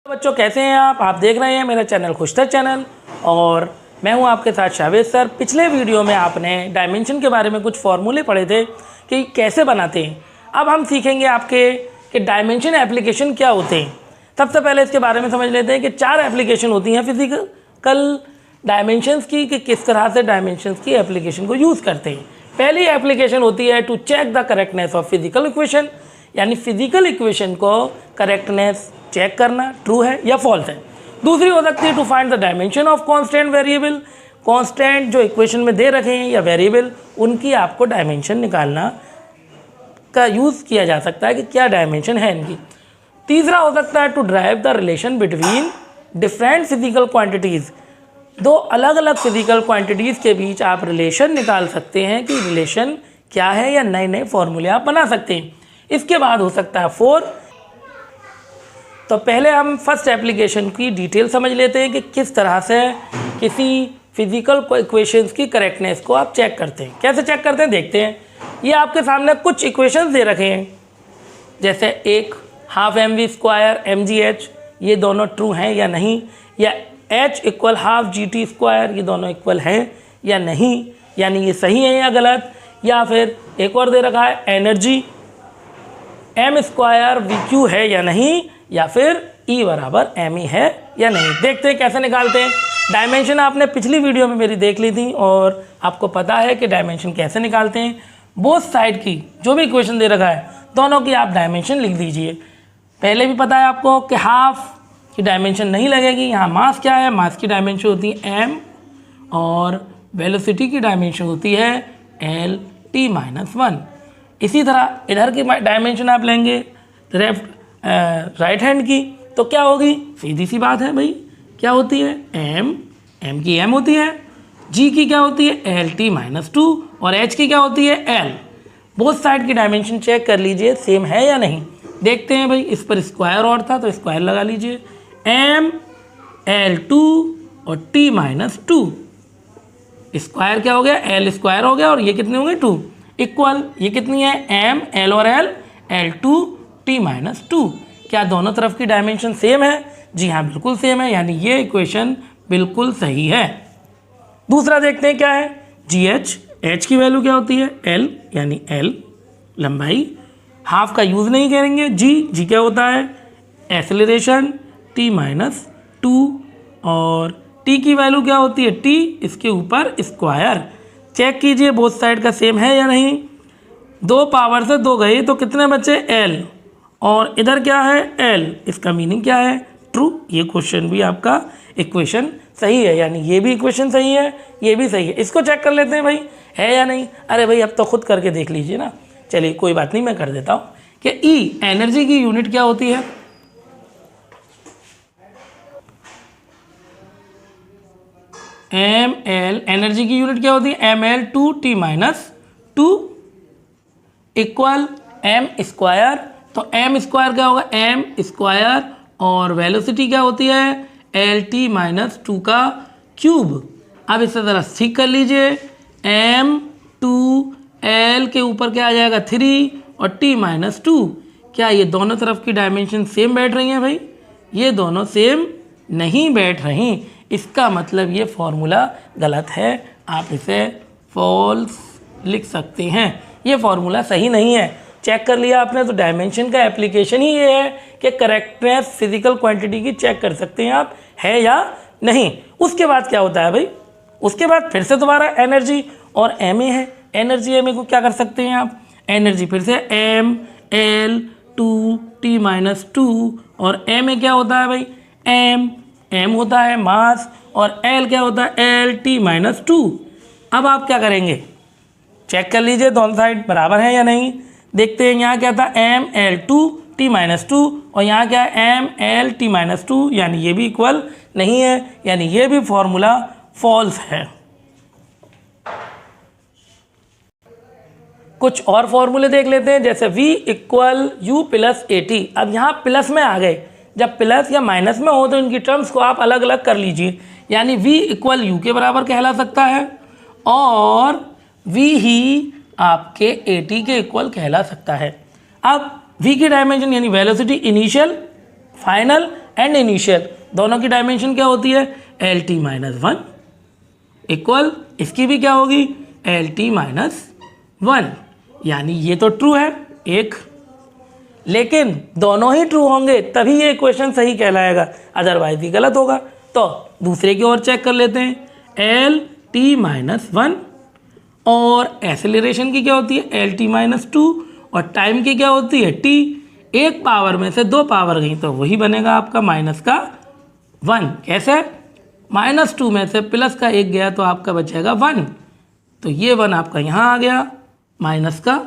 बच्चों कैसे हैं आप देख रहे हैं मेरा चैनल खुशतर चैनल और मैं हूं आपके साथ शावेद सर। पिछले वीडियो में आपने डायमेंशन के बारे में कुछ फॉर्मूले पढ़े थे कि कैसे बनाते हैं। अब हम सीखेंगे आपके कि डायमेंशन एप्लीकेशन क्या होते हैं। सबसे पहले इसके बारे में समझ लेते हैं कि 4 एप्लीकेशन होती हैं फिजिकल डायमेंशंस की, कि किस तरह से डायमेंशंस की एप्लीकेशन को यूज़ करते हैं। पहली एप्लीकेशन होती है to check the correctness of physical equation, यानी फिजिकल इक्वेशन को करेक्टनेस चेक करना ट्रू है या फॉल्स है। दूसरी हो सकती है to find the dimension of constant variable, constant जो इक्वेशन में दे रखे हैं या वेरिएबल उनकी आपको डायमेंशन निकालना का यूज़ किया जा सकता है कि क्या डायमेंशन है इनकी। तीसरा हो सकता है to derive the relation between different physical quantities, दो अलग अलग फिजिकल क्वांटिटीज़ के बीच आप रिलेशन निकाल सकते हैं कि रिलेशन क्या है, या नए नए फॉर्मूले आप बना सकते हैं। इसके बाद हो सकता है 4। तो पहले हम फर्स्ट एप्लीकेशन की डिटेल समझ लेते हैं कि किस तरह से किसी फिजिकल इक्वेशंस की करेक्टनेस को आप चेक करते हैं। कैसे चेक करते हैं देखते हैं। ये आपके सामने कुछ इक्वेशंस दे रखे हैं, जैसे एक हाफ mv² mgh, ये दोनों ट्रू हैं या नहीं, या h इक्वल हाफ gt², ये दोनों इक्वल हैं या नहीं, यानी ये सही है या गलत। या फिर एक और दे रखा है एनर्जी m² vq है या नहीं, या फिर E बराबर me है या नहीं। देखते हैं कैसे निकालते हैं। डायमेंशन आपने पिछली वीडियो में मेरी देख ली थी और आपको पता है कि डायमेंशन कैसे निकालते हैं। बोथ साइड की जो भी इक्वेशन दे रखा है दोनों की आप डायमेंशन लिख दीजिए। पहले भी पता है आपको कि हाफ की डायमेंशन नहीं लगेगी। यहाँ मास क्या है, मास की डायमेंशन होती है m और वेलोसिटी की डायमेंशन होती है L-T-1। इसी तरह इधर की डायमेंशन आप लेंगे राइट हैंड की, तो क्या होगी, सीधी सी बात है भाई, क्या होती है m की m होती है, g की क्या होती है L-T-2 और h की क्या होती है L। बोथ साइड की डायमेंशन चेक कर लीजिए सेम है या नहीं। देखते हैं भाई, इस पर स्क्वायर और था तो स्क्वायर लगा लीजिए, m L2 और T-2 स्क्वायर क्या हो गया L² हो गया, और ये कितने होंगे 2 इक्वल, ये कितनी है m L और L L2 T-2। क्या दोनों तरफ की डायमेंशन सेम है? जी हाँ, बिल्कुल सेम है, यानी ये इक्वेशन बिल्कुल सही है। दूसरा देखते हैं क्या है, GH, H की वैल्यू क्या होती है L, यानी L लंबाई, हाफ का यूज़ नहीं करेंगे। G क्या होता है एक्सेलरेशन T-2, और T की वैल्यू क्या होती है T, इसके ऊपर स्क्वायर। चेक कीजिए बोथ साइड का सेम है या नहीं। 2 पावर से 2 गए तो कितने बचे L, और इधर क्या है L, इसका मीनिंग क्या है ट्रू। ये क्वेश्चन भी आपका इक्वेशन सही है, यानी ये भी इक्वेशन सही है, ये भी सही है। इसको चेक कर लेते हैं भाई है या नहीं। अरे भाई अब तो खुद करके देख लीजिए ना। चलिए कोई बात नहीं, मैं कर देता हूँ कि E एनर्जी की यूनिट क्या होती है, ml एनर्जी की यूनिट क्या होती है ml2T-2 इक्वल m²। तो m² क्या होगा m², और वेलोसिटी क्या होती है L-T-2 का क्यूब। अब इसे ज़रा ठीक कर लीजिए, m2L के ऊपर क्या आ जाएगा 3 और T-2। क्या ये दोनों तरफ की डायमेंशन सेम बैठ रही हैं भाई? ये दोनों सेम नहीं बैठ रही, इसका मतलब ये फॉर्मूला गलत है, आप इसे फॉल्स लिख सकते हैं। ये फॉर्मूला सही नहीं है। चेक कर लिया आपने, तो डायमेंशन का एप्लीकेशन ही ये है कि करेक्टनेस फिजिकल क्वांटिटी की चेक कर सकते हैं आप है या नहीं। उसके बाद क्या होता है भाई, उसके बाद फिर से दोबारा एनर्जी और ma है। एनर्जी ma को क्या कर सकते हैं आप, एनर्जी फिर से m L2 T-2, और ma क्या होता है भाई m होता है मास, और L क्या होता है L-T-2। अब आप क्या करेंगे, चेक कर लीजिए दोनों साइड बराबर है या नहीं। देखते हैं यहाँ क्या था m L2 T-2, और यहाँ क्या है m L-T-2, यानी ये भी इक्वल नहीं है, यानी ये भी फॉर्मूला फॉल्स है। कुछ और फॉर्मूले देख लेते हैं, जैसे V equal U plus AT। अब यहाँ प्लस में आ गए, जब प्लस या माइनस में हो तो इनकी टर्म्स को आप अलग अलग कर लीजिए, यानी V इक्वल U के बराबर कहला सकता है, और V ही आपके AT के इक्वल कहला सकता है। अब V की डायमेंशन यानी velocity initial, final and initial, दोनों की डायमेंशन क्या होती है L T minus one equal इसकी भी क्या होगी एल टी माइनस वन, यानी ये तो ट्रू है एक, लेकिन दोनों ही ट्रू होंगे तभी ये इक्वेशन सही कहलाएगा, अदरवाइज ही गलत होगा। तो दूसरे की ओर चेक कर लेते हैं, एल टी माइनस वन और एसेलरेशन की क्या होती है एल टी माइनस टू और टाइम की क्या होती है टी, एक पावर में से दो पावर गई तो वही बनेगा आपका माइनस का वन। कैसे माइनस टू में से प्लस का एक गया तो आपका बचेगा वन, तो ये वन आपका यहाँ आ गया माइनस का,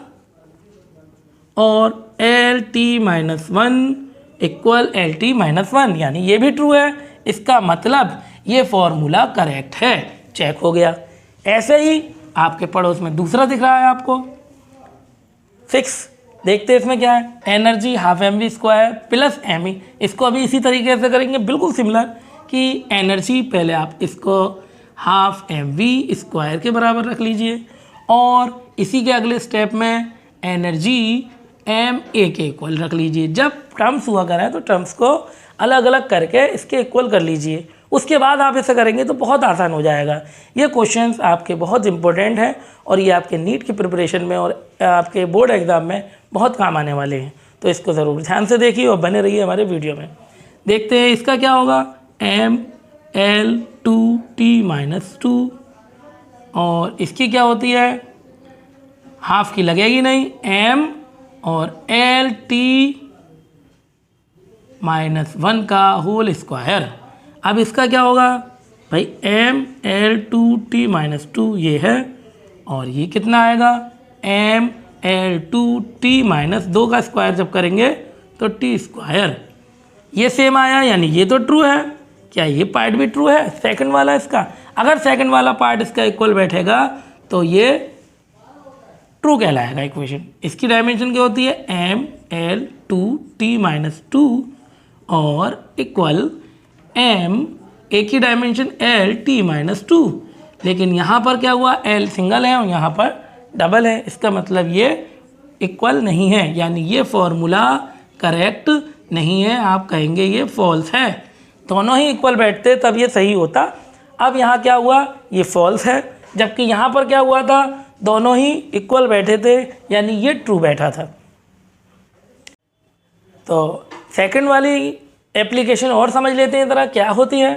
और L T minus one equal L T minus one, यानी ये भी ट्रू है, इसका मतलब ये फॉर्मूला करेक्ट है, चेक हो गया। ऐसे ही आपके पड़ोस में दूसरा दिख रहा है आपको 6, देखते हैं इसमें क्या है, energy half m v square plus m e, इसको अभी इसी तरीके से करेंगे बिल्कुल सिमिलर कि एनर्जी पहले आप इसको हाफ एम वी स्क्वायर के बराबर रख लीजिए और इसी के अगले स्टेप में एनर्जी एम ए के इक्वल रख लीजिए। जब टर्म्स हुआ करें तो टर्म्स को अलग अलग करके इसके इक्वल कर लीजिए, उसके बाद आप इसे करेंगे तो बहुत आसान हो जाएगा। ये क्वेश्चंस आपके बहुत इंपॉर्टेंट हैं और ये आपके नीट की प्रिपरेशन में और आपके बोर्ड एग्ज़ाम में बहुत काम आने वाले हैं, तो इसको ज़रूर ध्यान से देखिए और बने रहिए हमारे वीडियो में। देखते हैं इसका क्या होगा, M L two T minus two और इसकी क्या होती है हाफ की लगेगी नहीं एम और एल टी माइनस वन का होल स्क्वायर। अब इसका क्या होगा भाई M L two T minus two ये है और ये कितना आएगा M L two T minus दो का स्क्वायर जब करेंगे तो टी स्क्वायर, ये सेम आया यानी ये तो ट्रू है। क्या ये पार्ट भी ट्रू है सेकंड वाला इसका, अगर सेकंड वाला पार्ट इसका इक्वल बैठेगा तो ये ट्रू कहलाएगा इक्वेशन। इसकी डायमेंशन क्या होती है M L two T minus two और इक्वल एम एक ही dimension L T minus two, लेकिन यहाँ पर क्या हुआ एल सिंगल है और यहाँ पर डबल है, इसका मतलब ये इक्वल नहीं है, यानी ये फॉर्मूला करेक्ट नहीं है, आप कहेंगे ये फॉल्स है। दोनों ही इक्वल बैठते तब ये सही होता। अब यहाँ क्या हुआ ये फॉल्स है, जबकि यहाँ पर क्या हुआ था दोनों ही इक्वल बैठे थे यानी ये ट्रू बैठा था। तो सेकंड वाली एप्लीकेशन और समझ लेते हैं ज़रा क्या होती है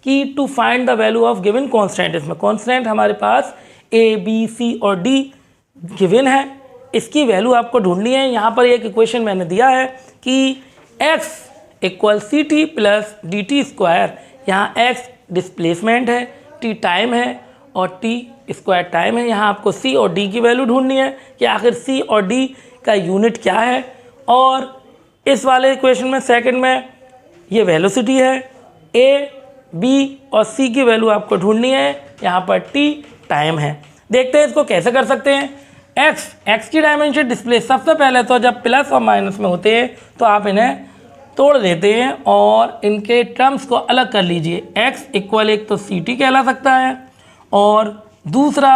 कि to find the value of given constant. इसमें कॉन्स्टेंट हमारे पास ए बी सी और डी गिवन है, इसकी वैल्यू आपको ढूंढनी है। यहाँ पर एक इक्वेशन मैंने दिया है कि x equal c t plus d t square, यहाँ x डिस्प्लेसमेंट है, t टाइम है और t स्क्वायर टाइम है। यहाँ आपको c और d की वैल्यू ढूंढनी है कि आखिर c और d का यूनिट क्या है, और इस वाले इक्वेशन में सेकंड में ये वेलोसिटी है, a b और c की वैल्यू आपको ढूंढनी है, यहाँ पर t टाइम है। देखते हैं इसको कैसे कर सकते हैं। x की डायमेंशन डिस्प्ले, सबसे पहले तो जब प्लस और माइनस में होते हैं तो आप इन्हें तोड़ देते हैं और इनके टर्म्स को अलग कर लीजिए। x इक्वल एक तो सी टी कहला सकता है और दूसरा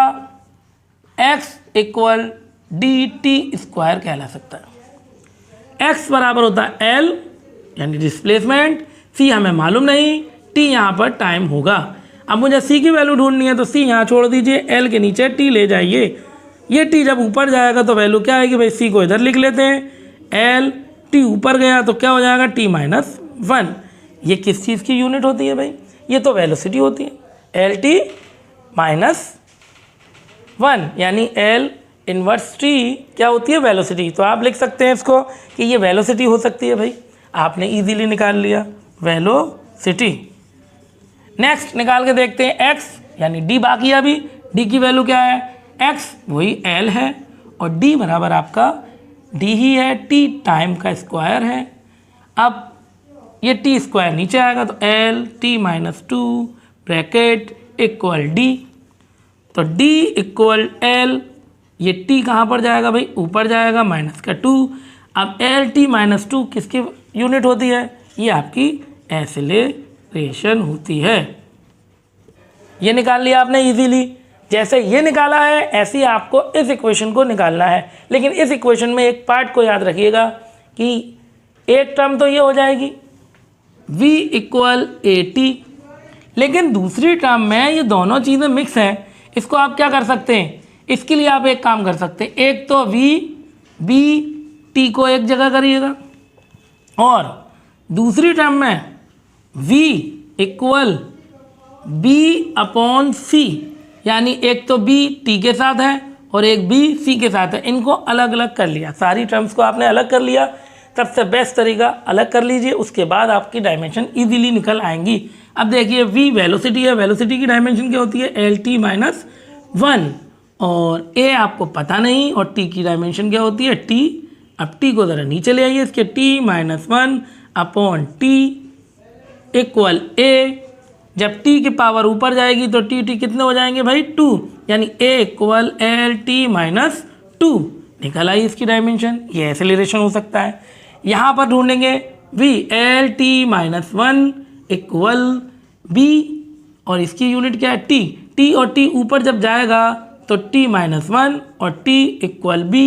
x equal D t square कहला सकता है। x बराबर होता है l यानी डिस्प्लेसमेंट, c हमें मालूम नहीं, t यहाँ पर टाइम होगा। अब मुझे c की वैल्यू ढूंढनी है तो c यहाँ छोड़ दीजिए, l के नीचे t ले जाइए। ये t जब ऊपर जाएगा तो वैल्यू क्या आएगी भाई, c को इधर लिख लेते हैं, l t ऊपर गया तो क्या हो जाएगा t माइनस वन। ये किस चीज़ की यूनिट होती है भाई, ये तो वेलोसिटी होती है, l t माइनस वन यानी l इनवर्स t क्या होती है वेलोसिटी। तो आप लिख सकते हैं इसको कि ये वेलोसिटी हो सकती है भाई, आपने इजीली निकाल लिया वेलोसिटी। नेक्स्ट निकाल के देखते हैं x यानी d बाकी है अभी, d की वैल्यू क्या है x वही l है और d बराबर आपका d ही है, t टाइम का स्क्वायर है। अब ये t स्क्वायर नीचे आएगा तो l t minus two bracket equal d, तो d इक्वल l, ये t कहाँ पर जाएगा भाई ऊपर जाएगा माइनस का 2। अब l t माइनस टू किसकी यूनिट होती है, ये आपकी एक्सेलरेशन होती है। ये निकाल लिया आपने इजीली, जैसे ये निकाला है ऐसे ही आपको इस इक्वेशन को निकालना है। लेकिन इस इक्वेशन में एक पार्ट को याद रखिएगा कि एक टर्म तो ये हो जाएगी v इक्वल ए टी। लेकिन दूसरी टर्म में ये दोनों चीज़ें मिक्स हैं, इसको आप क्या कर सकते हैं, इसके लिए आप एक काम कर सकते हैं, एक तो v b t को एक जगह करिएगा और दूसरी टर्म में v इक्वल b अपॉन सी, यानी एक तो b t के साथ है और एक b c के साथ है, इनको अलग अलग कर लिया। सारी टर्म्स को आपने अलग कर लिया, सबसे बेस्ट तरीका अलग कर लीजिए, उसके बाद आपकी डायमेंशन इजीली निकल आएंगी। अब देखिए v वेलोसिटी है, वेलोसिटी की डायमेंशन क्या होती है एल टी माइनस 1 और a आपको पता नहीं और t की डायमेंशन क्या होती है t। अब t को ज़रा नीचे ले आइए, इसके t minus 1 upon T equal a। जब t की पावर ऊपर जाएगी तो t कितने हो जाएंगे भाई 2, यानी a equal L T minus 2। निकल आई इसकी डायमेंशन, ये एक्सेलरेशन हो सकता है। यहाँ पर ढूंढेंगे v L T minus 1 equal b और इसकी यूनिट क्या है t और t ऊपर जब जाएगा तो t माइनस 1 और t इक्वल b,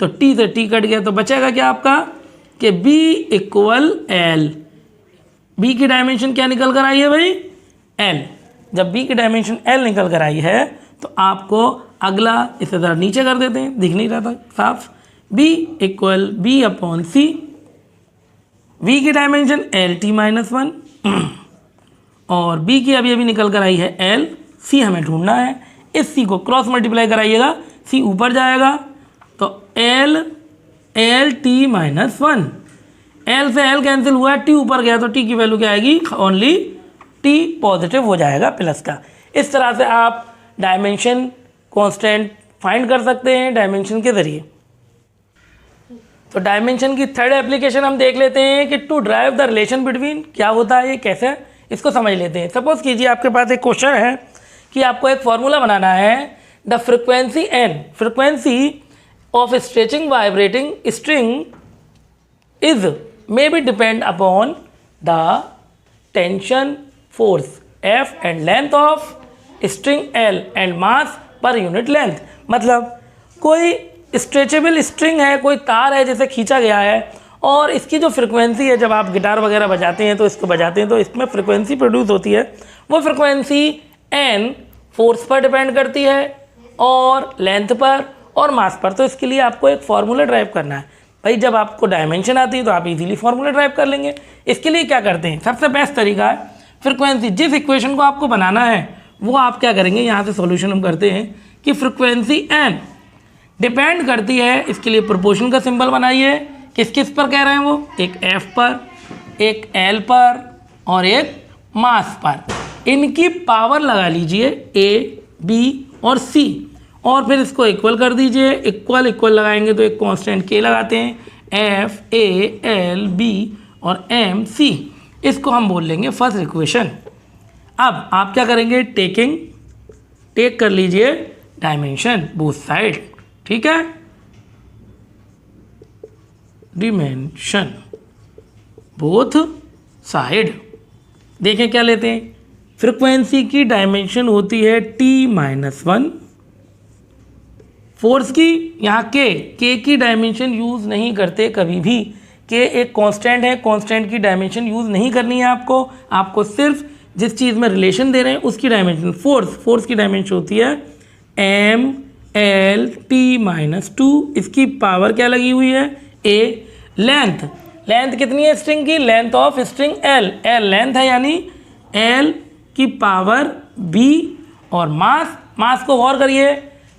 तो t से t कट गया तो बचेगा क्या आपका कि b इक्वल l। b की डायमेंशन क्या निकल कर आई है भाई l। जब b की डायमेंशन l निकल कर आई है तो आपको अगला इसे ज़रा नीचे कर देते हैं, दिख नहीं रहा था साफ, b इक्वल b अपॉन सी। v की डायमेंशन एल टी माइनस 1 और b की अभी अभी निकल कर आई है l, c हमें ढूंढना है। इस c को क्रॉस मल्टीप्लाई कराइएगा, c ऊपर जाएगा तो एल टी माइनस 1, l से l कैंसिल हुआ, t ऊपर गया तो t की वैल्यू क्या आएगी ओनली t पॉजिटिव हो जाएगा प्लस का। इस तरह से आप डायमेंशन कांस्टेंट फाइंड कर सकते हैं डायमेंशन के ज़रिए। तो डायमेंशन की थर्ड एप्लीकेशन हम देख लेते हैं कि to derive the relation between, क्या होता है ये, कैसे इसको समझ लेते हैं। सपोज कीजिए आपके पास एक क्वेश्चन है कि आपको एक फॉर्मूला बनाना है, the frequency n, frequency of stretching vibrating string is may be depend upon the tension force F and length of string L and mass per unit length. मतलब कोई स्ट्रेचेबल स्ट्रिंग है, कोई तार है जैसे खींचा गया है और इसकी जो फ्रिक्वेंसी है, जब आप गिटार वगैरह बजाते हैं तो इसको बजाते हैं तो इसमें फ्रिक्वेंसी प्रोड्यूस होती है, वो फ्रिक्वेंसी n फोर्स पर डिपेंड करती है और लेंथ पर और मास पर। तो इसके लिए आपको एक फार्मूला ड्राइव करना है भाई। जब आपको डायमेंशन आती है तो आप इजीली फार्मूला ड्राइव कर लेंगे। इसके लिए क्या करते हैं, सबसे बेस्ट तरीका है फ्रिक्वेंसी, जिस इक्वेशन को आपको बनाना है वो आप क्या करेंगे, यहाँ से सॉल्यूशन हम करते हैं कि फ्रिक्वेंसी n डिपेंड करती है, इसके लिए प्रोपोर्शन का सिंबल बनाइए, किस किस पर कह रहे हैं वो, एक f पर, एक l पर और एक मास पर। इनकी पावर लगा लीजिए a b और c और फिर इसको इक्वल कर दीजिए। इक्वल इक्वल लगाएंगे तो एक कांस्टेंट k लगाते हैं, f a l b और m c, इसको हम बोल लेंगे फर्स्ट इक्वेशन। अब आप क्या करेंगे, टेक कर लीजिए डायमेंशन बोथ साइड, ठीक है, डिमेंशन बोथ साइड। देखें क्या लेते हैं, फ्रिक्वेंसी की डायमेंशन होती है t माइनस 1, फोर्स की यहाँ k की डायमेंशन यूज़ नहीं करते कभी भी, k एक कांस्टेंट है, कांस्टेंट की डायमेंशन यूज़ नहीं करनी है आपको सिर्फ जिस चीज़ में रिलेशन दे रहे हैं उसकी डायमेंशन। फोर्स की डायमेंशन होती है m l t माइनस 2, इसकी पावर क्या लगी हुई है a। लेंथ कितनी है स्ट्रिंग की, length of string l length है यानी l की पावर b और मास को गौर करिए,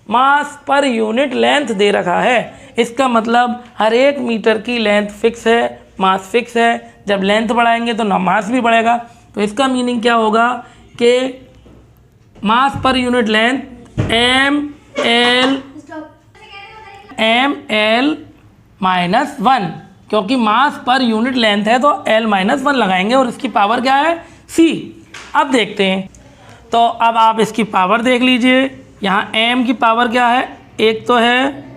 मास पर यूनिट लेंथ दे रखा है, इसका मतलब हर एक मीटर की लेंथ फिक्स है, मास फिक्स है। जब लेंथ बढ़ाएंगे तो मास भी बढ़ेगा, तो इसका मीनिंग क्या होगा कि मास per unit length ml minus 1, क्योंकि मास पर यूनिट लेंथ है तो l माइनस 1 लगाएंगे और इसकी पावर क्या है c। अब देखते हैं, तो अब आप इसकी पावर देख लीजिए, यहाँ m की पावर क्या है, एक तो है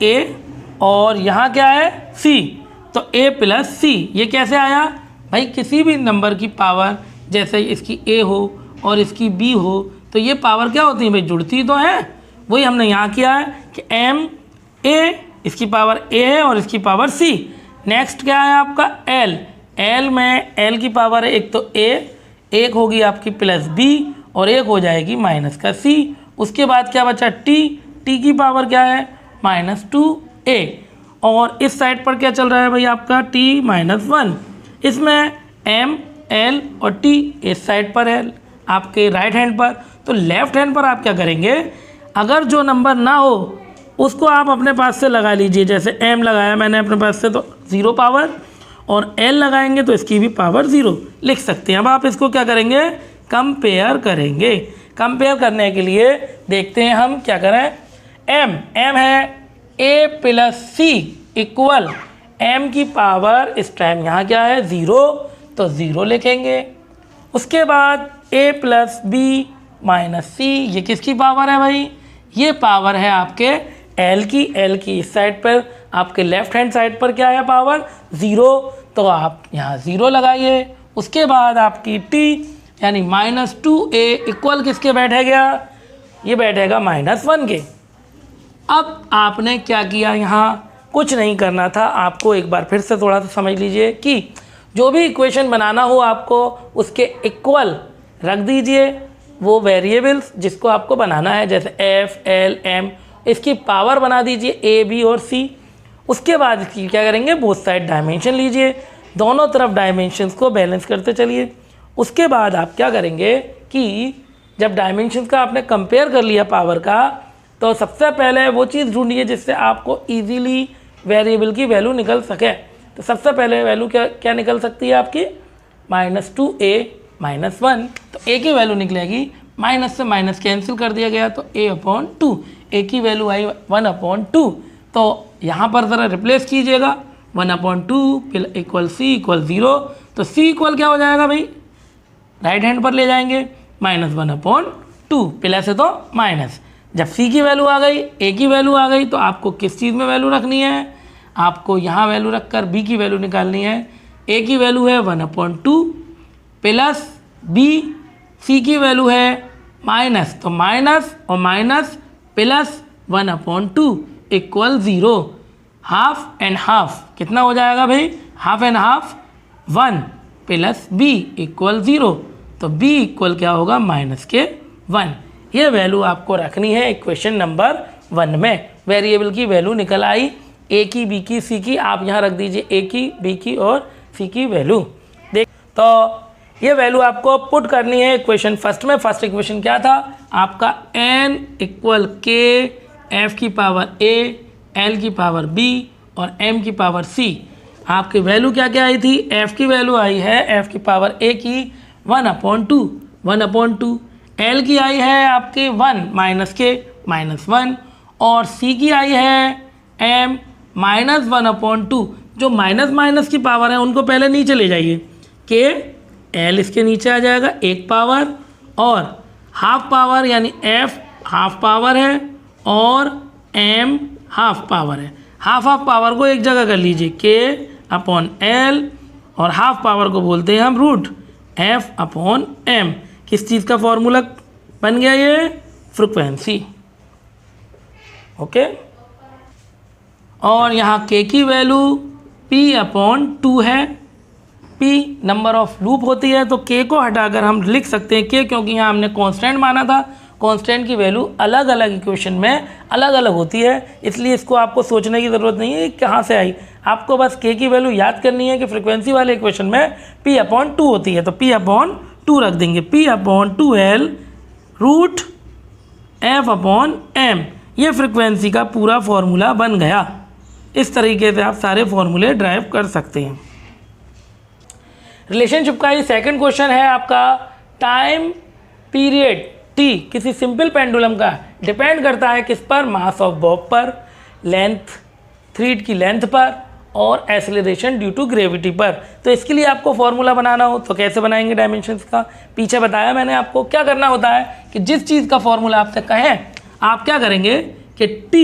a और यहाँ क्या है c, तो a प्लस c। ये कैसे आया भाई, किसी भी नंबर की पावर जैसे इसकी a हो और इसकी b हो तो ये पावर क्या होती है भाई, जुड़ती तो है। वही हमने यहाँ किया है कि m a, इसकी पावर a है और इसकी पावर c। नेक्स्ट क्या है आपका एल, एल में एल की पावर है एक तो ए, एक होगी आपकी प्लस बी और एक हो जाएगी माइनस का सी। उसके बाद क्या बचा टी, टी की पावर क्या है -2a और इस साइड पर क्या चल रहा है भाई आपका t-1। इसमें m l और t इस साइड पर है आपके राइट हैंड पर। तो लेफ्ट हैंड पर आप क्या करेंगे, अगर जो नंबर ना हो उसको आप अपने पास से लगा लीजिए। जैसे m लगाया मैंने अपने पास से तो 0 पावर, और l लगाएंगे तो इसकी भी पावर 0 लिख सकते हैं। अब आप इसको क्या करेंगे, कंपेयर करेंगे। कंपेयर करने के लिए देखते हैं हम क्या करें। m है a plus c equal m की पावर इस टाइम यहाँ क्या है 0, तो 0 लिखेंगे। उसके बाद a प्लस बी माइनस सी, ये किसकी पावर है भाई, ये पावर है आपके l की। l की इस साइड पर आपके लेफ्ट हैंड साइड पर क्या है पावर 0, तो आप यहाँ 0 लगाइए। उसके बाद आपकी t यानी -2a इक्वल किसके बैठेगा, ये बैठेगा -1 के। अब आपने क्या किया, यहाँ कुछ नहीं करना था आपको, एक बार फिर से थोड़ा सा समझ लीजिए कि जो भी इक्वेशन बनाना हो आपको उसके इक्वल रख दीजिए वो वेरिएबल्स जिसको आपको बनाना है, जैसे f, l, m, इसकी पावर बना दीजिए a, b और c। उसके बाद इसकी क्या करेंगे, बोथ साइड डायमेंशन लीजिए, दोनों तरफ डायमेंशंस को बैलेंस करते चलिए। उसके बाद आप क्या करेंगे कि जब डायमेंशंस का आपने कंपेयर कर लिया पावर का, तो सबसे पहले वो चीज़ ढूंढिए जिससे आपको इजीली वेरिएबल की वैल्यू निकल सके। तो सबसे पहले वैल्यू क्या निकल सकती है आपकी -2a -1, तो a की वैल्यू निकलेगी, माइनस से माइनस कैंसिल कर दिया गया तो a/2, a की वैल्यू आई 1/2। तो यहाँ पर ज़रा रिप्लेस कीजिएगा, 1/2 इक्वल c इक्वल 0, तो c इक्वल क्या हो जाएगा भाई, राइट हैंड पर ले जाएंगे -1/2, प्लस है तो माइनस। जब c की वैल्यू आ गई, a की वैल्यू आ गई, तो आपको किस चीज़ में वैल्यू रखनी है, आपको यहाँ वैल्यू रखकर b की वैल्यू निकालनी है। a की वैल्यू है 1/2 प्लस b, c की वैल्यू है माइनस, तो माइनस और minus plus 1/2 equal 0। Half and half कितना हो जाएगा भाई, half and half 1 plus b equal 0, तो b इक्वल क्या होगा -1। ये वैल्यू आपको रखनी है इक्वेशन नंबर 1 में। वेरिएबल की वैल्यू निकल आई, a की, b की, c की, आप यहाँ रख दीजिए a की, b की और c की वैल्यू। देख, तो ये वैल्यू आपको पुट करनी है इक्वेशन फर्स्ट में। फर्स्ट इक्वेशन क्या था आपका, n इक्वल k, f की पावर a, l की पावर b और m की पावर c। आपकी वैल्यू क्या क्या आई थी, f की वैल्यू आई है f की पावर a की 1/2, l की आई है आपके 1 माइनस के -1, और c की आई है m -1/2। जो माइनस माइनस की पावर है उनको पहले नीचे ले जाइए, k l इसके नीचे आ जाएगा 1 पावर, और हाफ पावर यानी f हाफ पावर है और m हाफ पावर है। हाफ पावर को एक जगह कर लीजिए, k/l, और हाफ पावर को बोलते हैं हम रूट f/m। किस चीज़ का फॉर्मूला बन गया, ये फ्रीक्वेंसी। ओके, और यहाँ k की वैल्यू p/2 है। p नंबर ऑफ लूप होती है, तो k को हटाकर हम लिख सकते हैं k, क्योंकि यहाँ हमने कांस्टेंट माना था। कांस्टेंट की वैल्यू अलग अलग इक्वेशन में अलग अलग होती है, इसलिए इसको आपको सोचने की ज़रूरत नहीं है कहाँ से आई। आपको बस k की वैल्यू याद करनी है कि फ्रीक्वेंसी वाले इक्वेशन में p/2 होती है, तो p/2 रख देंगे, p/2l रूट f/m। ये फ्रीक्वेंसी का पूरा फॉर्मूला बन गया। इस तरीके से आप सारे फॉर्मूले ड्राइव कर सकते हैं। रिलेशनशिप का ये सेकंड क्वेश्चन है आपका, टाइम पीरियड t किसी सिंपल पेंडुलम का डिपेंड करता है किस पर, मास ऑफ बॉब पर, लेंथ थ्रीड की लेंथ पर, और एक्सेलरेशन ड्यू टू ग्रेविटी पर। तो इसके लिए आपको फॉर्मूला बनाना हो तो कैसे बनाएंगे डायमेंशंस का, पीछे बताया मैंने आपको। क्या करना होता है कि जिस चीज़ का फॉर्मूला आपसे कहें, आप क्या करेंगे कि t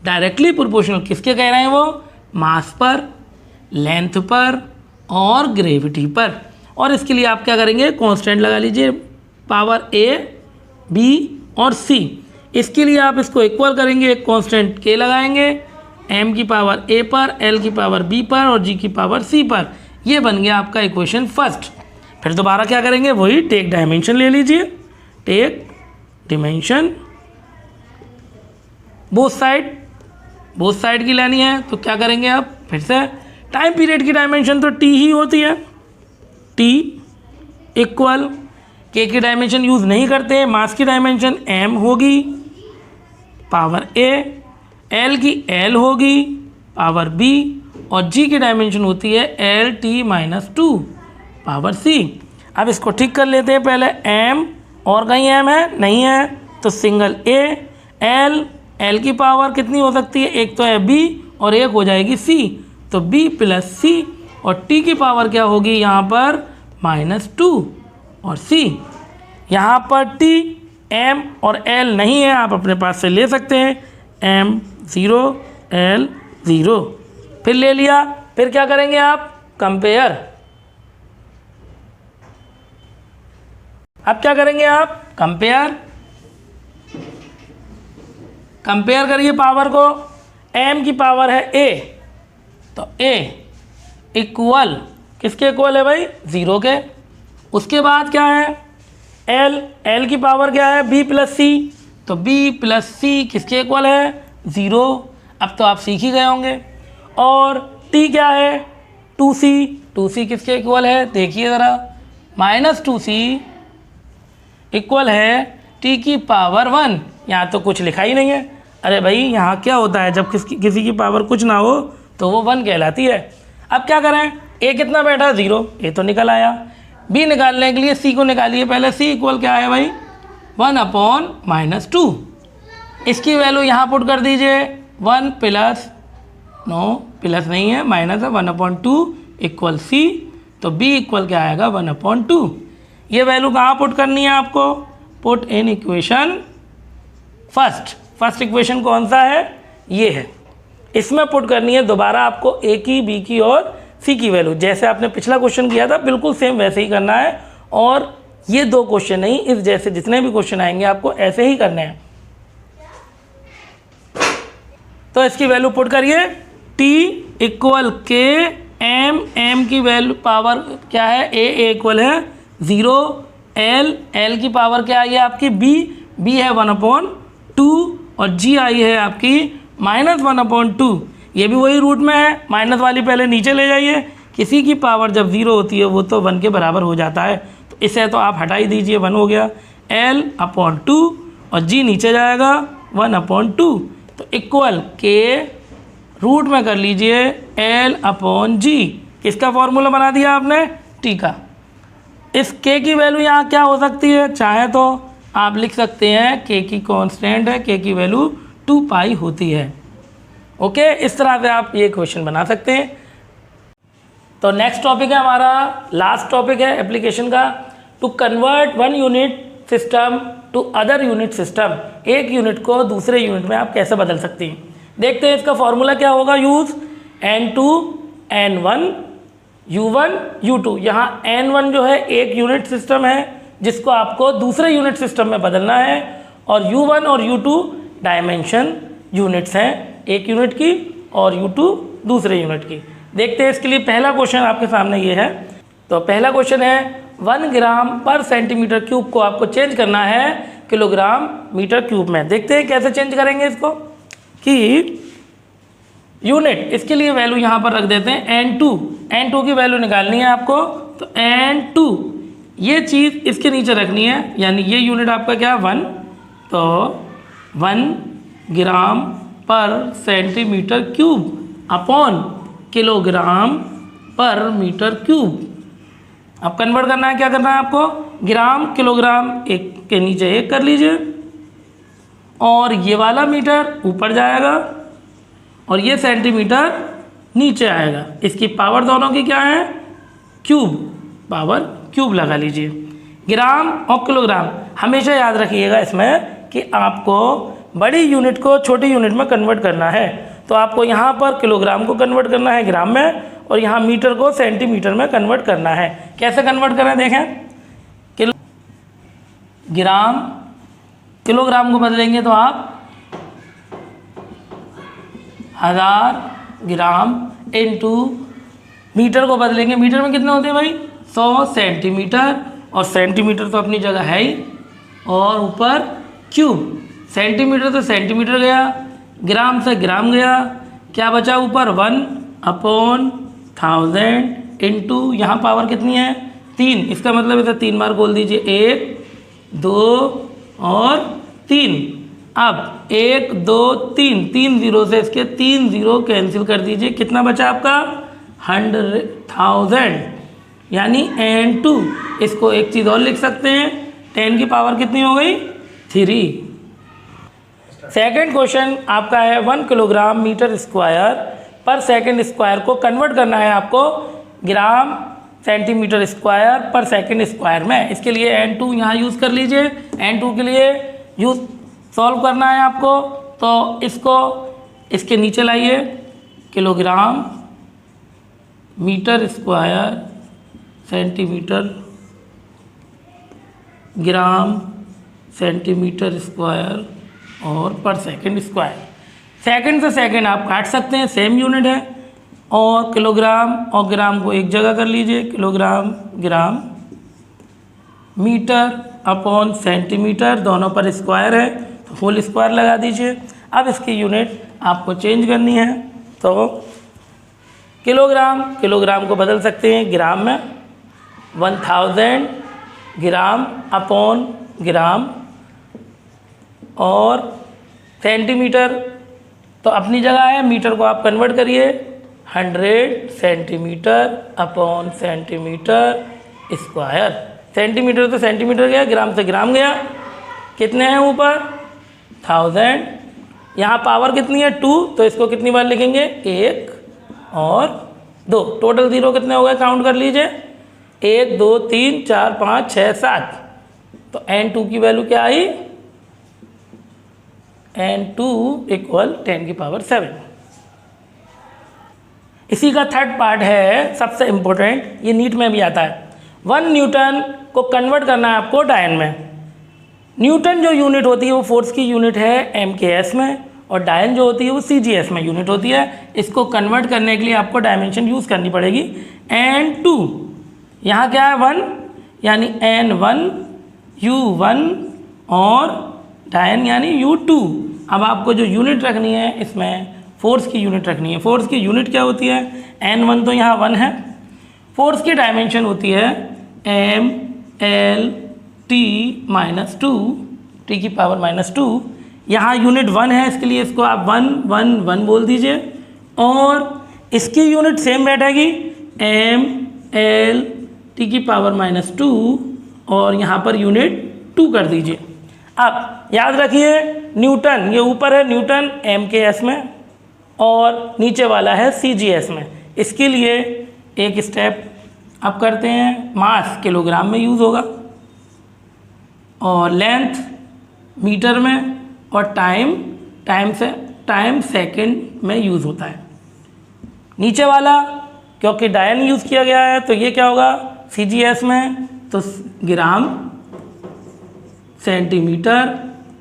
डायरेक्टली प्रोपोर्शनल किसके कह रहे हैं, वो मास पर, लेंथ पर और ग्रेविटी पर। और इसके लिए आप क्या करेंगे, कांस्टेंट लगा लीजिए, पावर a, b और c। इसके लिए आप इसको इक्वल करेंगे, एक कांस्टेंट k लगाएंगे m की पावर a पर, l की पावर b पर और g की पावर c पर। ये बन गया आपका इक्वेशन फर्स्ट। फिर दोबारा क्या करेंगे, वही टेक डायमेंशन ले लीजिए, टेक डिमेंशन बोथ साइड की लेनी है। तो क्या करेंगे आप, फिर से टाइम पीरियड की डायमेंशन तो t ही होती है, t इक्वल k की डायमेंशन यूज़ नहीं करते, मास की डायमेंशन m होगी पावर a, l की l होगी पावर b और g की डायमेंशन होती है LT-2 पावर c। अब इसको ठीक कर लेते हैं पहले, m और कहीं m है नहीं है तो सिंगल a, l की पावर कितनी हो सकती है, एक तो है b और एक हो जाएगी c, तो b प्लस c और t की पावर क्या होगी यहाँ पर -2 और c। यहाँ पर t, m और l नहीं है, आप अपने पास से ले सकते हैं, m 0 l 0, फिर ले लिया। फिर क्या करेंगे आप, कंपेयर। अब क्या करेंगे आप, कंपेयर करिए पावर को। m की पावर है a, तो a इक्वल किसके इक्वल है भाई, 0 के। उसके बाद क्या है, l की पावर क्या है b प्लस c, तो b प्लस c किसके इक्वल है 0। अब तो आप सीख ही गए होंगे। और t क्या है 2c किसके इक्वल है, देखिए ज़रा, -2c इक्वल है t की पावर 1। यहाँ तो कुछ लिखा ही नहीं है। अरे भाई यहाँ क्या होता है, जब किसी की पावर कुछ ना हो तो वो 1 कहलाती है। अब क्या करें, a कितना बैठा 0, a तो निकल आया। b निकालने के लिए c को निकालिए पहले, c इक्वल क्या है भाई 1/-2। इसकी वैल्यू यहाँ पुट कर दीजिए, 1 प्लस, नो प्लस नहीं है, माइनस है, 1/2 इक्वल c, तो b इक्वल क्या आएगा 1/2। ये वैल्यू कहाँ पुट करनी है आपको, put in equation first equation कौन सा है, ये है, इसमें पुट करनी है दोबारा आपको a की, b की और c की वैल्यू। जैसे आपने पिछला क्वेश्चन किया था बिल्कुल सेम वैसे ही करना है। और ये 2 क्वेश्चन नहीं, इस जैसे जितने भी क्वेश्चन आएंगे आपको ऐसे ही करने हैं। तो इसकी वैल्यू पुट करिए, t इक्वल k, m की वैल्यू पावर क्या है a इक्वल है 0, l की पावर क्या आई है आपकी b है 1/2 और g आई है आपकी -1/2। ये भी वही रूट में है, माइनस वाली पहले नीचे ले जाइए, किसी की पावर जब 0 होती है वो तो 1 के बराबर हो जाता है, तो इसे तो आप हटा ही दीजिए, 1 हो गया, l/2 और g नीचे जाएगा 1/2, तो इक्वल k रूट में कर लीजिए l/g। किसका फॉर्मूला बना दिया आपने, t का। इस k की वैल्यू यहाँ क्या हो सकती है, चाहे तो आप लिख सकते हैं k की कांस्टेंट है, k की वैल्यू 2 पाई होती है। ओके, इस तरह से आप ये क्वेश्चन बना सकते हैं। तो नेक्स्ट टॉपिक है हमारा, लास्ट टॉपिक है एप्लीकेशन का, to convert 1 unit system to other unit system. एक यूनिट को दूसरे यूनिट में आप कैसे बदल सकते हैं, देखते हैं। इसका फॉर्मूला क्या होगा, use n2 n1 u1 u2। यहाँ n1 जो है एक यूनिट सिस्टम है जिसको आपको दूसरे यूनिट सिस्टम में बदलना है, और u1 और u2 डायमेंशन यूनिट्स हैं, एक यूनिट की और u2 दूसरे यूनिट की। देखते हैं इसके लिए पहला क्वेश्चन आपके सामने ये है। तो पहला क्वेश्चन है 1 ग्राम पर सेंटीमीटर क्यूब को आपको चेंज करना है किलोग्राम मीटर क्यूब में। देखते हैं कैसे चेंज करेंगे इसको, कि यूनिट, इसके लिए वैल्यू यहाँ पर रख देते हैं n2 की वैल्यू निकालनी है आपको, तो n2 ये चीज़ इसके नीचे रखनी है, यानी ये यूनिट आपका क्या है 1, तो 1 ग्राम पर सेंटीमीटर क्यूब अपॉन किलोग्राम पर मीटर क्यूब। अब कन्वर्ट करना है, क्या करना है आपको, ग्राम किलोग्राम एक के नीचे एक कर लीजिए, और ये वाला मीटर ऊपर जाएगा और ये सेंटीमीटर नीचे आएगा। इसकी पावर दोनों की क्या है, क्यूब, पावर क्यूब लगा लीजिए। ग्राम और किलोग्राम हमेशा याद रखिएगा इसमें कि आपको बड़ी यूनिट को छोटी यूनिट में कन्वर्ट करना है, तो आपको यहाँ पर किलोग्राम को कन्वर्ट करना है ग्राम में, और यहाँ मीटर को सेंटीमीटर में कन्वर्ट करना है। कैसे कन्वर्ट करें देखें, किलोग्राम को बदलेंगे तो आप 1000 ग्राम इनटू मीटर को बदलेंगे, मीटर में कितने होते हैं भाई 100 सेंटीमीटर, और सेंटीमीटर तो अपनी जगह है ही, और ऊपर क्यूब, सेंटीमीटर तो सेंटीमीटर गया, ग्राम से ग्राम गया, क्या बचा ऊपर 1/1000 इनटू यहाँ पावर कितनी है 3, इसका मतलब इसे 3 बार बोल दीजिए, 1 2 और 3। अब 1 2 3, 3 जीरो से इसके 3 जीरो कैंसिल कर दीजिए, कितना बचा आपका 100,000, यानी n2। इसको एक चीज़ और लिख सकते हैं, 10 की पावर कितनी हो गई 3। सेकंड क्वेश्चन आपका है 1 किलोग्राम मीटर स्क्वायर पर सेकंड स्क्वायर को कन्वर्ट करना है आपको ग्राम सेंटीमीटर स्क्वायर पर सेकंड स्क्वायर में। इसके लिए n2 यहाँ यूज़ कर लीजिए, n2 के लिए यूज़ सॉल्व करना है आपको, तो इसको इसके नीचे लाइए, kilogram metre square centimetre gram centimetre square और पर सेकंड स्क्वायर। सेकंड से सेकंड आप काट सकते हैं, सेम यूनिट है, और किलोग्राम और ग्राम को एक जगह कर लीजिए, kilogram gram, metre upon centimetre, दोनों पर स्क्वायर है तो होल स्क्वायर लगा दीजिए। अब इसकी यूनिट आपको चेंज करनी है, तो किलोग्राम को बदल सकते हैं ग्राम में, 1000 ग्राम अपॉन ग्राम, और सेंटीमीटर तो अपनी जगह है, मीटर को आप कन्वर्ट करिए, 100 centimetre upon centimetre square. Centimetre तो सेंटीमीटर गया, ग्राम से ग्राम गया, कितने हैं ऊपर 1000, यहाँ पावर कितनी है 2, तो इसको कितनी बार लिखेंगे 1 और 2, टोटल जीरो कितने हो गए काउंट कर लीजिए, 1 2 3 4 5 6 7, तो n2 की वैल्यू क्या आई, n2 इक्वल 10 की पावर 7। इसी का थर्ड पार्ट है सबसे इम्पोर्टेंट, ये नीट में भी आता है। 1 न्यूटन को कन्वर्ट करना है आपको डायन में। न्यूटन जो यूनिट होती है वो फोर्स की यूनिट है MKS में, और डायन जो होती है वो CGS में यूनिट होती है। इसको कन्वर्ट करने के लिए आपको डायमेंशन यूज़ करनी पड़ेगी। n2 यहाँ क्या है 1, यानी n1 U1 और डायन यानी U2। अब आपको जो यूनिट रखनी है इसमें फोर्स की यूनिट रखनी है। फोर्स की यूनिट क्या होती है, n1 तो यहाँ 1 है, फोर्स की डायमेंशन होती है MLT-2, T की पावर -2। यहाँ यूनिट 1 है, इसके लिए इसको आप 1 1 1 बोल दीजिए, और इसकी यूनिट सेम बैठेगी MLT की पावर -2, और यहाँ पर यूनिट 2 कर दीजिए। अब याद रखिए न्यूटन, ये ऊपर है न्यूटन MKS में और नीचे वाला है CGS में। इसके लिए एक स्टेप अब करते हैं, मास किलोग्राम में यूज़ होगा, और लेंथ मीटर में, और टाइम सेकंड में यूज़ होता है। नीचे वाला क्योंकि डायन यूज़ किया गया है तो ये क्या होगा CGS में, तो ग्राम सेंटीमीटर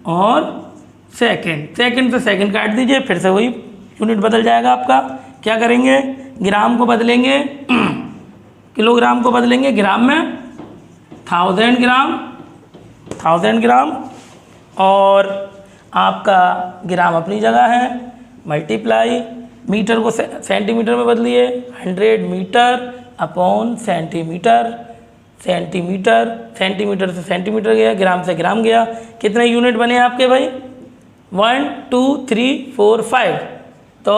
और सेकंड से सेकंड काट दीजिए, फिर से वही यूनिट बदल जाएगा आपका। क्या करेंगे, ग्राम को बदलेंगे किलोग्राम को बदलेंगे ग्राम में, 1000 ग्राम, और आपका ग्राम अपनी जगह है, मल्टीप्लाई मीटर को सेंटीमीटर में बदलिए, 100 मीटर अपॉन सेंटीमीटर सेंटीमीटर से सेंटीमीटर गया, ग्राम से ग्राम गया। कितने यूनिट बने आपके भाई 1 2 3 4 5, तो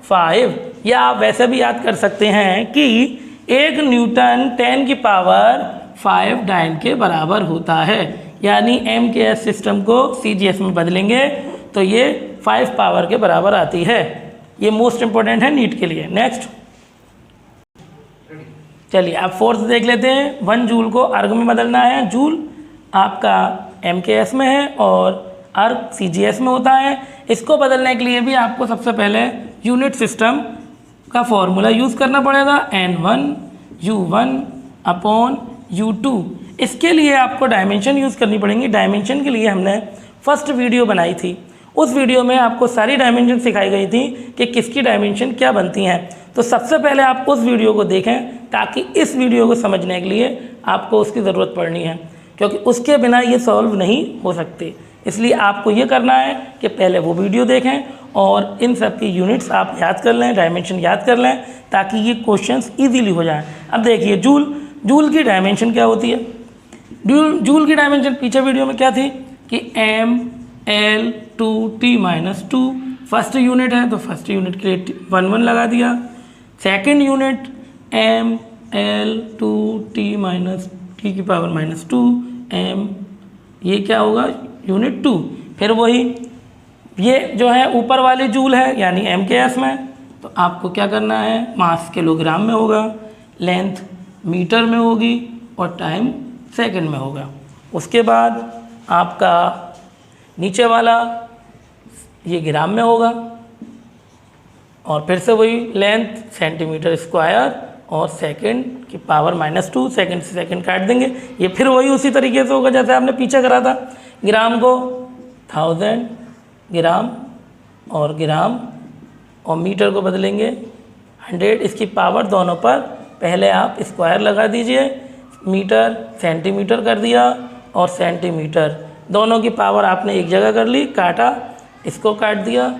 5। या आप वैसे भी याद कर सकते हैं कि 1 न्यूटन 10 की पावर 5 डायन के बराबर होता है, यानी MKS सिस्टम को CGS में बदलेंगे तो ये 5 पावर के बराबर आती है। ये मोस्ट इम्पोर्टेंट है नीट के लिए। नेक्स्ट चलिए आप फोर्स देख लेते हैं। 1 जूल को अर्ग में बदलना है। जूल आपका MKS में है और अर्ग CGS में होता है। इसको बदलने के लिए भी आपको सबसे पहले यूनिट सिस्टम का फॉर्मूला यूज़ करना पड़ेगा, N1 U1 अपॉन U2। इसके लिए आपको डायमेंशन यूज़ करनी पड़ेंगी। डायमेंशन के लिए हमने फर्स्ट वीडियो बनाई थी, उस वीडियो में आपको सारी डायमेंशन सिखाई गई थी कि किसकी डायमेंशन क्या बनती हैं। तो सबसे पहले आप उस वीडियो को देखें ताकि इस वीडियो को समझने के लिए आपको उसकी ज़रूरत पड़नी है, क्योंकि उसके बिना ये सॉल्व नहीं हो सकते। इसलिए आपको ये करना है कि पहले वो वीडियो देखें और इन सब की यूनिट्स आप याद कर लें, डायमेंशन याद कर लें, ताकि ये क्वेश्चंस इजीली हो जाएं। अब देखिए जूल की डायमेंशन क्या होती है। जूल की डायमेंशन पीछे वीडियो में क्या थी कि mL/T-2 फर्स्ट यूनिट है तो फर्स्ट यूनिट के लिए 1 लगा दिया। सेकंड यूनिट mL/T-2 m, ये क्या होगा यूनिट 2। फिर वही ये जो है ऊपर वाली जूल है यानी MKS में, तो आपको क्या करना है, मास किलोग्राम में होगा, लेंथ मीटर में होगी और टाइम सेकंड में होगा। उसके बाद आपका नीचे वाला ये ग्राम में होगा और फिर से वही लेंथ सेंटीमीटर स्क्वायर और सेकंड की पावर -2, सेकंड से सेकंड काट देंगे। ये फिर वही उसी तरीके से होगा जैसे आपने पीछे करा था। ग्राम को 1000 ग्राम और मीटर को बदलेंगे 100। इसकी पावर दोनों पर पहले आप स्क्वायर लगा दीजिए, मीटर सेंटीमीटर कर दिया और सेंटीमीटर, दोनों की पावर आपने एक जगह कर ली, काटा, इसको काट दिया,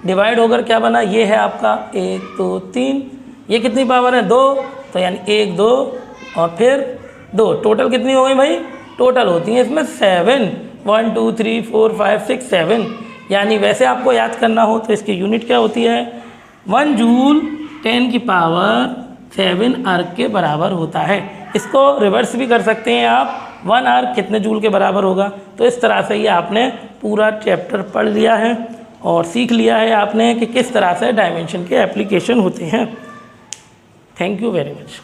डिवाइड होकर क्या बना, ये है आपका 1 2 3। ये कितनी पावर है 2, तो यानी 1 2 और फिर 2, टोटल कितनी हो गई भाई, टोटल होती है इसमें 7, 1 2 3 4 5 6 7। यानी वैसे आपको याद करना हो तो इसकी यूनिट क्या होती है, 1 जूल 10 की पावर 7 अर्ग के बराबर होता है। इसको रिवर्स भी कर सकते हैं आप, 1 अर्ग कितने जूल के बराबर होगा। तो इस तरह से ये आपने पूरा चैप्टर पढ़ लिया है और सीख लिया है आपने कि किस तरह से डायमेंशन के एप्लीकेशन होते हैं। Thank you very much.